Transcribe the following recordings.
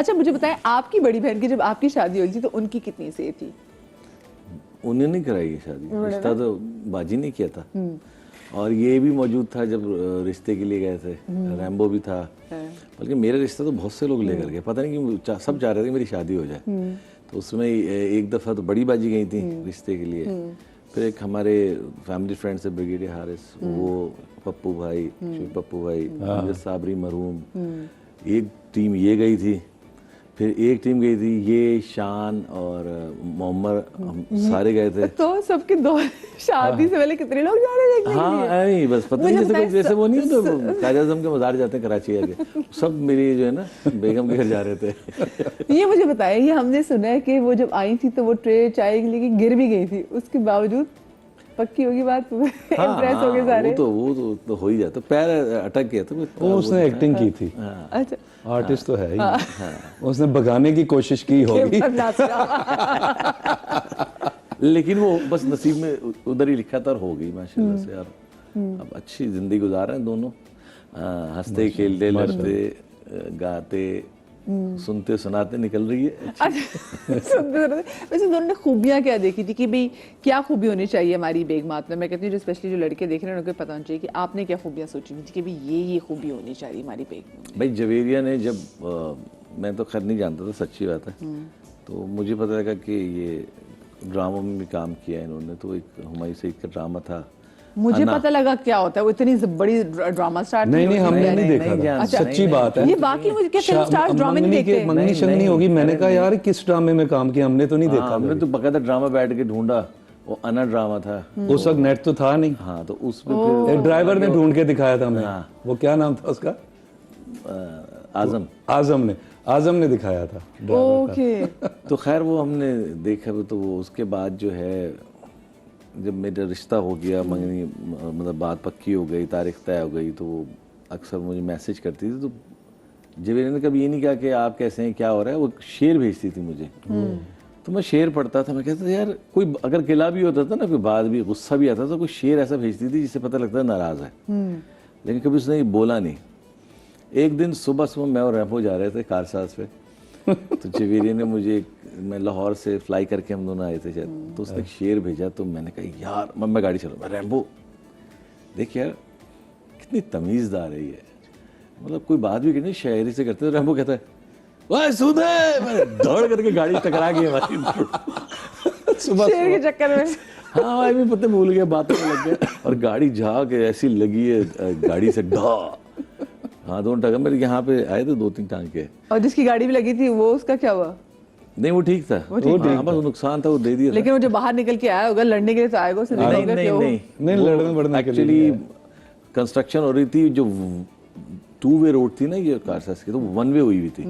अच्छा मुझे बताएं, आपकी बड़ी बहन की जब आपकी शादी हुई थी तो उनकी कितनी सेहत थी? उन्हें नहीं कराई है शादी, रिश्ता तो बाजी ने किया था। और ये भी मौजूद था जब रिश्ते के लिए गए थे, रैम्बो भी था। बल्कि मेरा रिश्ता तो बहुत से लोग लेकर गए, पता नहीं क्यों सब चाह रहे थे कि मेरी शादी हो जाए। तो उसमें एक दफ़ा तो बड़ी बाजी गई थी रिश्ते के लिए। फिर एक हमारे फैमिली फ्रेंड से ब्रिगेडियर हारिस, वो पप्पू भाई, पप्पू भाई, अमजद साबरी मरहूम, एक टीम ये गई थी। फिर एक टीम गई थी ये, शान और मोहम्मद, हम सारे गए थे। तो सबके दो शादी से पहले कितने लोग जा रहे थे देखने के लिए? हाँ नहीं बस पता नहीं, जैसे जैसे वो नहीं तो कायद आज़म के मज़ार जाते हैं कराची आके, सब मेरी जो है ना बेगम के घर जा रहे थे। ये मुझे बताया, ये हमने सुना है कि वो जब आई थी तो वो ट्रे चाय के लिए गिर भी गई थी, उसके बावजूद पक्की होगी बात। इम्प्रेस हो गए सारे। वो तो हो ही जाता, पैर अटक गया था। वो उसने एक्टिंग की थी, अच्छा आर्टिस्ट तो है ही। उसने भगाने की कोशिश की होगी। लेकिन वो बस नसीब में उधर ही लिखा था और हो गई माशाल्लाह से यार। अब अच्छी जिंदगी गुजार रहे हैं दोनों, हंसते खेलते लड़ते गाते सुनते सुनाते निकल रही है। वैसे दोनों ने खूबियाँ क्या देखी थी कि भाई क्या खूबी होनी चाहिए हमारी बेगमात में? मैं कहती हूँ जो स्पेशली जो लड़के देख रहे हैं उनको पता होना चाहिए कि आपने क्या खूबियाँ सोची हुई थी कि भाई ये खूबी होनी चाहिए हमारी बेगम। भाई जवेरिया ने जब मैं तो खैर नहीं जानता था, सच्ची बात है, तो मुझे पता लगा कि ये ड्रामा में भी काम किया है इन्होंने। तो एक हुमायूं सईद का ड्रामा था, मुझे पता लगा क्या होता है, वो इतनी बड़ी ड्रामा स्टार थी। नहीं हमने नहीं देखा था। अच्छा, सच्ची बात है ये बाकी मुझे क्या फिल्म स्टार ड्रामे नहीं देखते? मंगनी शंगनी होगी। मैंने कहा यार किस ड्रामे में काम किया, हमने तो नहीं देखा। हमने तो बकायदा ड्रामा बैठ के ढूंढा, वो अना ड्रामा था। उस वक्त नेट तो था नहीं। हाँ तो उसमें फिर एक ड्राइवर ने ढूंढ के दिखाया था हमें। वो क्या नाम था उसका? आजम ने दिखाया था। ओके। तो खैर वो हमने देखा। तो वो उसके बाद जो है जब मेरा रिश्ता हो गया, मंगनी मतलब बात पक्की हो गई, तारीख तय हो गई, तो वो अक्सर मुझे मैसेज करती थी। तो जवेरिया ने कभी ये नहीं कहा कि आप कैसे हैं, क्या हो रहा है, वो शेर भेजती थी मुझे। तो मैं शेर पढ़ता था, मैं कहता था यार कोई अगर गिला भी होता था ना, कोई बात भी गुस्सा भी आता था, कोई शेर ऐसा भेजती थी जिससे पता लगता नाराज़ है। लेकिन कभी उसने बोला नहीं। एक दिन सुबह मैं और रैम्बो जा रहे थे कारसाज पे, तो जवेरिया ने मुझे, मैं लाहौर से फ्लाई करके हम दोनों आए थे शायद, तो उसने एक शेर भेजा। तो मैंने कहा यार, मैं गाड़ी चला, रैम्बो देख यार कितनी तमीज़दार है ये, मतलब कोई बात भी करनी शायरी से करते। तो रैम्बो कहता है वाह सुधे, मैं दौड़ करके गाड़ी टकरा गई हमारी सुबह शेर के चक्कर में। हाँ मैं भी पता भूल गया, बातों में लग गया, और गाड़ी जाके ऐसी लगी है गाड़ी से ढा। हाँ दोनों टक्कर मेरे यहाँ पे आए थे, 2-3 टांके। और जिसकी गाड़ी भी लगी थी वो उसका क्या हुआ? नहीं वो ठीक था, वो बस नुकसान था, वो दे दिया। लेकिन वो जो बाहर निकल के आया होगा लड़ने के लिए तो आएगा उसे। नहीं लड़ने बढ़ने के लिए। एक्चुअली कंस्ट्रक्शन हो रही थी, जो 2 वे रोड थी ना ये कारसाज की, तो 1 वे हुई हुई थी।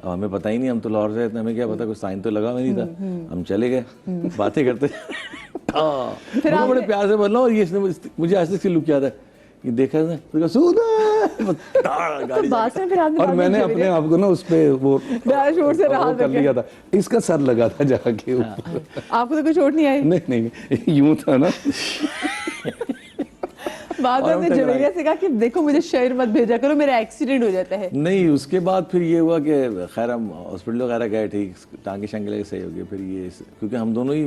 अब हमें पता ही नहीं, हम तो लाहौर से थे, हमें क्या पता, कोई साइन तो लगा हुआ नहीं था। हम चले गए बातें करते। फिर बड़े प्यार से बोलना, और ये मुझे आज तक से लुक याद है, ये देखा था और मैंने अपने आप को ना उस पे वो डैशबोर्ड से रहा कर लिया था, इसका सर लगा था जाके ऊपर। आपको तो कुछ चोट नहीं आई? नहीं यूं था ना। बाद में जवेरिया से कहा कि देखो मुझे शहर मत भेजा करो, मेरा एक्सीडेंट हो जाता है। नहीं उसके बाद फिर ये हुआ कि खैर हम हॉस्पिटल वगैरह गए, ठीक टांगे शांगे सही हो गए। फिर ये क्योंकि हम दोनों ही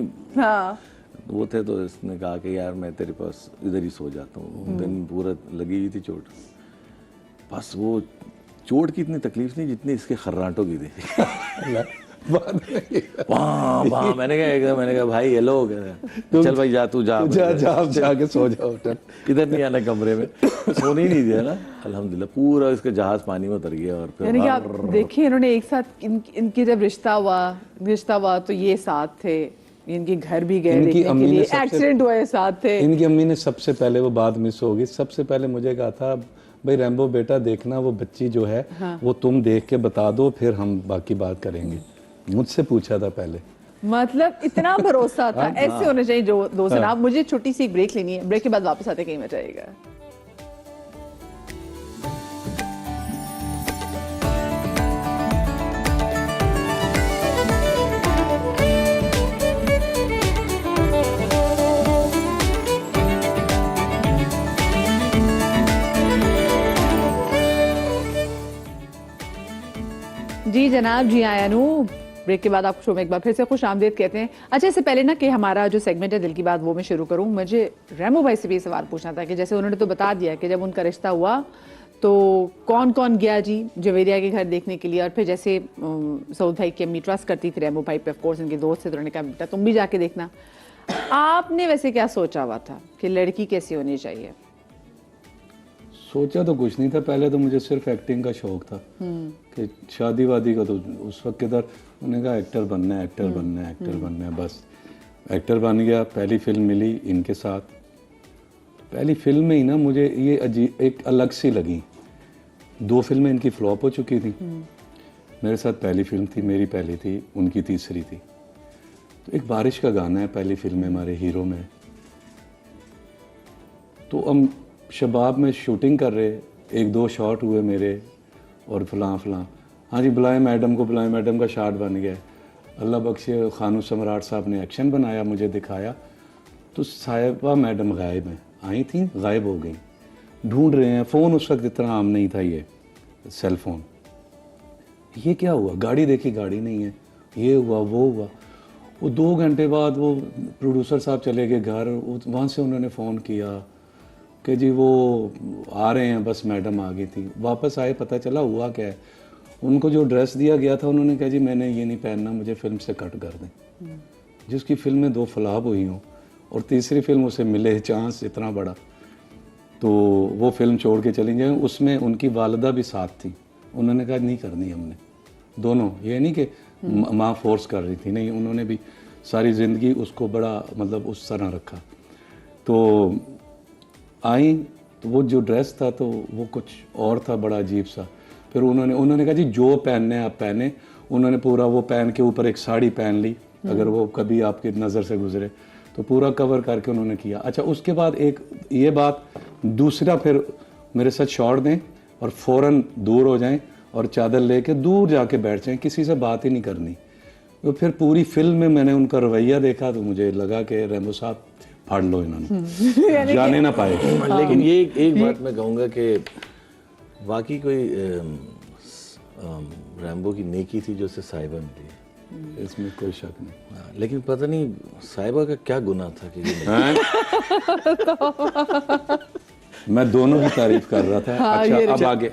वो थे, तो इसने कहा कि यार मैं तेरे पास इधर ही सो जाता हूँ। दिन पूरा लगी हुई थी चोट, बस वो चोट की इतनी तकलीफ नहीं जितनी इसके खर्राटों की थी। मैंने कहा भाई हेलो, चल भाई जा तू जाके सो जाओ, इधर नहीं आना कमरे में। सोने ही नहीं दिया ना, अल्हम्दुलिल्लाह पूरा इसका जहाज पानी में उतर गया। और यानी कि आप देखिए इन्होंने एक साथ इनके जब रिश्ता हुआ तो ये साथ थे, इनके घर भी गए देखने के लिए, एक्सीडेंट हुआ साथ थे। इनकी अम्मी ने सबसे पहले, वो बात मिस होगी, सबसे पहले मुझे कहा था भाई रैम्बो बेटा देखना वो बच्ची जो है वो तुम देख के बता दो, फिर हम बाकी बात करेंगे। मुझसे पूछा था पहले, मतलब इतना भरोसा था। ऐसे होने चाहिए जो दोस्त। आप मुझे छोटी सी एक ब्रेक लेनी है, ब्रेक के बाद वापस आते कहीं मजा आएगा। जी जनाब, जी आया नू। ब्रेक के बाद आपको शो में एक बार फिर से खुश आमदीद कहते हैं। अच्छा, इससे पहले ना कि हमारा जो सेगमेंट है दिल की बात वो मैं शुरू करूं, मुझे रैमो भाई से भी सवाल पूछना था कि जैसे उन्होंने तो बता दिया कि जब उनका रिश्ता हुआ तो कौन कौन गया जी जवेरिया के घर देखने के लिए, और फिर जैसे सऊद भाई की अम्मी ट्रस्ट करती थी रैमो भाई पे, ऑफ कोर्स उनके दोस्त थे, तो उन्होंने कहा बेटा तुम भी जाके देखना। आपने वैसे क्या सोचा हुआ था कि लड़की कैसी होनी चाहिए? सोचा तो कुछ नहीं था, पहले तो मुझे सिर्फ एक्टिंग का शौक था कि शादी वादी का तो उस वक्त किधर, उन्होंने कहा एक्टर बनना है, एक्टर बनना है, एक्टर बनना है, बस एक्टर बन गया। पहली फिल्म मिली इनके साथ, पहली फिल्म में ही ना मुझे ये अजीब एक अलग सी लगी। 2 फिल्में इनकी फ्लॉप हो चुकी थी, मेरे साथ पहली फिल्म थी, मेरी पहली थी, उनकी तीसरी थी। तो एक बारिश का गाना है पहली फिल्म में हमारे हीरो में, तो हम शबाब में शूटिंग कर रहे, 1-2 शॉट हुए मेरे और फलां फलां, हाँ जी बुलाएं मैडम को, बुलाएं मैडम का शॉट बन गया। अल्लाह बख्शे खानू सम्राट साहब ने एक्शन बनाया, मुझे दिखाया, तो साहिबा मैडम गायब हैं, आई थी गायब हो गई, ढूंढ रहे हैं। फ़ोन उस वक्त इतना आम नहीं था, ये सेल फ़ोन, ये क्या हुआ, गाड़ी देखी गाड़ी नहीं है, ये हुआ वो हुआ। वो 2 घंटे बाद वो प्रोड्यूसर साहब चले गए घर, वहाँ से उन्होंने फ़ोन किया कि जी वो आ रहे हैं, बस मैडम आ गई थी। वापस आए, पता चला हुआ क्या है, उनको जो ड्रेस दिया गया था उन्होंने कहा जी मैंने ये नहीं पहनना, मुझे फिल्म से कट कर दें। जिसकी फिल्म में 2 फ्लॉप हुई हों और तीसरी फिल्म उसे मिले चांस इतना बड़ा, तो वो फिल्म छोड़ के चली जाए। उसमें उनकी वालदा भी साथ थी, उन्होंने कहा नहीं करनी हमने, दोनों, ये नहीं कि माँ फोर्स कर रही थी, नहीं, उन्होंने भी सारी ज़िंदगी उसको बड़ा मतलब उस तरह रखा। तो आई तो वो जो ड्रेस था तो वो कुछ और था, बड़ा अजीब सा। फिर उन्होंने कहा जी जो पहनने आप पहने। उन्होंने पूरा वो पहन के ऊपर एक साड़ी पहन ली, अगर वो कभी आपकी नज़र से गुजरे तो पूरा कवर करके उन्होंने किया। अच्छा, उसके बाद एक ये बात, दूसरा फिर मेरे साथ शॉट दें और फ़ौरन दूर हो जाएं और चादर लेके दूर जाके बैठ जाएं, किसी से बात ही नहीं करनी। तो फिर पूरी फिल्म में मैंने उनका रवैया देखा तो मुझे लगा कि रैमो साहब फाड़ लो इन्होंने, जाने ना पाए। लेकिन ये एक बात मैं कहूँगा कि वाकई कोई रैम्बो की नेकी थी जो उसे साहिबा मिली, इसमें कोई शक नहीं। हाँ, लेकिन पता नहीं साहिबा का क्या गुनाह था कि मैं दोनों की तारीफ कर रहा था। अच्छा, अब आगे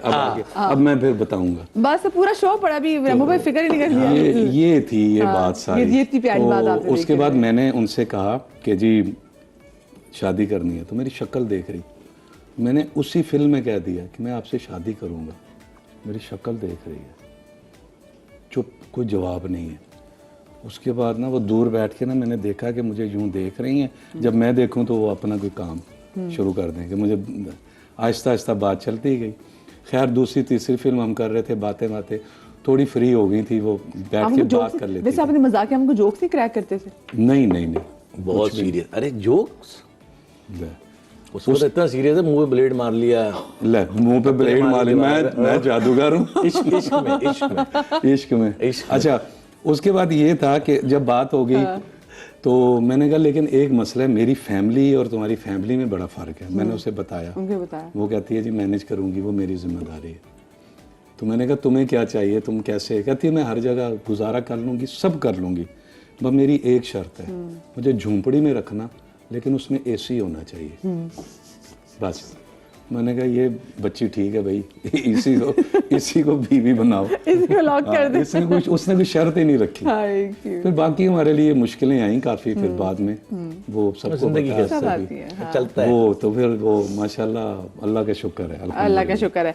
अब मैं फिर बताऊंगा। बस पूरा शो पड़ा, अभी रैमो भाई फिक्र ही नहीं कर लिया। ये थी ये बात सारी। ये इतनी प्यारी बात आपने उसके बाद मैंने उनसे कहा कि जी शादी करनी है, तो मेरी शक्ल देख रही, मैंने उसी फिल्म में कह दिया कि मैं आपसे शादी करूंगा, मेरी शक्ल देख रही है, चुप, कोई जवाब नहीं है। उसके बाद ना वो दूर बैठ के ना मैंने देखा कि मुझे यूं देख रही हैं, जब मैं देखूं तो वो अपना कोई काम शुरू कर दें, कि मुझे आहिस्ता आहिस्ता बात चलती गई। खैर दूसरी तीसरी फिल्म हम कर रहे थे, बातें बातें थोड़ी फ्री हो गई थी, वो बैठ के बात कर लेते। वैसे आपने मजाक हमको जोक्स ही क्रैक करते थे? नहीं, बहुत सीरियस। अरे जोक्स, उसको तो इतना सीरियस है, मुंह पे ब्लेड मार लिया, ले मुंह पे ब्लेड मार लिया, मैं जादूगर हूँ इश्क में। अच्छा, उसके बाद ये था कि जब बात हो गई तो मैंने कहा लेकिन एक मसला है, मेरी फैमिली और तुम्हारी फैमिली में बड़ा फ़र्क है। मैंने उसे बताया, वो कहती है जी मैनेज करूँगी, वो मेरी जिम्मेदारी है। तो मैंने कहा तुम्हें क्या चाहिए, तुम कैसे? कहती है मैं हर जगह गुजारा कर लूँगी, सब कर लूँगी, बस मेरी एक शर्त है, मुझे झोंपड़ी में रखना, लेकिन उसमें एसी होना चाहिए, बस। मैंने कहा ये बच्ची ठीक है भाई, इसी को बीवी बनाओ, इसको लॉक कर दे। उसने कोई शर्त ही नहीं रखी। फिर बाकी हमारे लिए मुश्किलें आई काफ़ी, फिर बाद में वो सबको चलता है वो, तो फिर वो माशाल्लाह अल्लाह का शुक्र है, अल्लाह का शुक्र है।